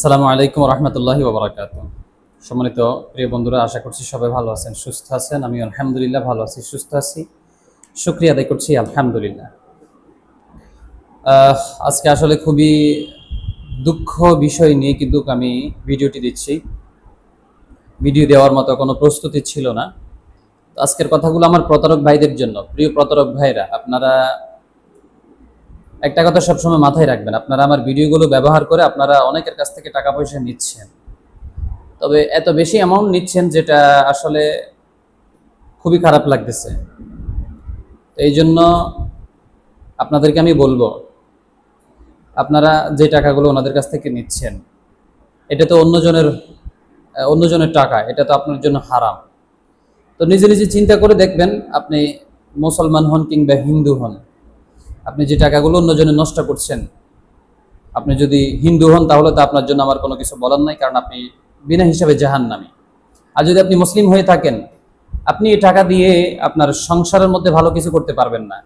আসসালামু আলাইকুম রহমতুল্লাহি ওয়া বারাকাতুহু। সম্মানিত প্রিয় বন্ধুরা, আশা করছি সবাই ভালো আছেন, সুস্থ আছেন। আমি আলহামদুলিল্লাহ ভালো আছি, সুস্থ আছি, শুকরিয়া আদায় করছি আলহামদুলিল্লাহ। আজকে আসলে খুবই দুঃখ বিষয় নিয়ে কিন্তু আমি ভিডিওটি দিচ্ছি। ভিডিও দেওয়ার মতো কোনো প্রস্তুতি ছিল না। আজকের কথাগুলো আমার প্রতারক ভাইদের জন্য। প্রিয় প্রতারক ভাইরা, আপনারা একটা কথা সবসময় মাথায় রাখবেন, আপনারা আমার ভিডিওগুলো ব্যবহার করে আপনারা অনেকের কাছ থেকে টাকা পয়সা নিচ্ছেন, তবে এত বেশি অ্যামাউন্ট নিচ্ছেন যেটা আসলে খুবই খারাপ লাগতেছে। এই জন্য আপনাদেরকে আমি বলবো, আপনারা যে টাকাগুলো ওনাদের কাছ থেকে নিচ্ছেন, এটা তো অন্যজনের টাকা, এটা তো আপনার জন্য হারাম। তো নিজে নিজে চিন্তা করে দেখবেন, আপনি মুসলমান হন কিংবা হিন্দু হন, আপনি যে টাকাগুলো অন্যজনের নষ্ট করছেন, আপনি যদি হিন্দু হন তাহলে তো আপনার জন্য আমার কোনো কিছু বলার নাই, কারণ আপনি বিনা হিসাবে জাহান্নামী। আর যদি আপনি মুসলিম হয়ে থাকেন, আপনি এই টাকা দিয়ে আপনার সংসারের মধ্যে ভালো কিছু করতে পারবেন না।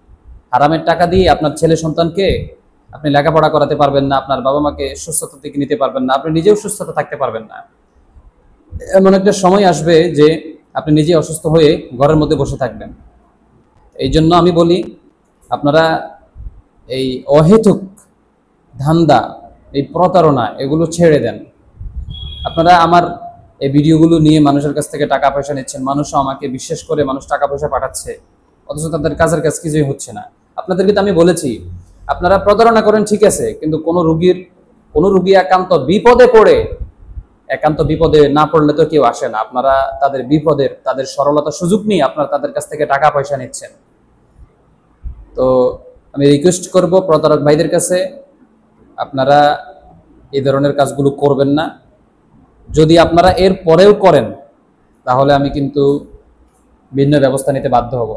হারামের টাকা দিয়ে আপনার ছেলে সন্তানকে আপনি লেখাপড়া করাতে পারবেন না, আপনার বাবা মাকে সুস্থতা থেকে নিতে পারবেন না, আপনি নিজেও সুস্থতা থাকতে পারবেন না। এমন একটা সময় আসবে যে আপনি নিজে অসুস্থ হয়ে ঘরের মধ্যে বসে থাকবেন। এই জন্য আমি বলি, আপনারা এই অহেতুক ধান্দা, এই প্রতারণা, এগুলো ছেড়ে দেন। আপনারা আমার এই ভিডিওগুলো নিয়ে মানুষের কাছ থেকে টাকা পয়সা নিচ্ছেন, মানুষও আমাকে বিশ্বাস করে মানুষ টাকা পয়সা পাঠাচ্ছে, অথচ তাদের কাজের কাজ কিছুই হচ্ছে না। আপনাদেরকে তো আমি বলেছি, আপনারা প্রতারণা করেন ঠিক আছে, কিন্তু কোনো রুগী একান্ত বিপদে না পড়লে তো কেউ আসে না। আপনারা তাদের সরলতার সুযোগ নিয়ে আপনারা তাদের কাছ থেকে টাকা পয়সা নিচ্ছেন। তো আমি রিকোয়েস্ট করব প্রতারক ভাইদের কাছে, আপনারা এই ধরনের কাজগুলো করবেন না। যদি আপনারা এর পরেও করেন, তাহলে আমি কিন্তু ভিন্ন ব্যবস্থা নিতে বাধ্য হব।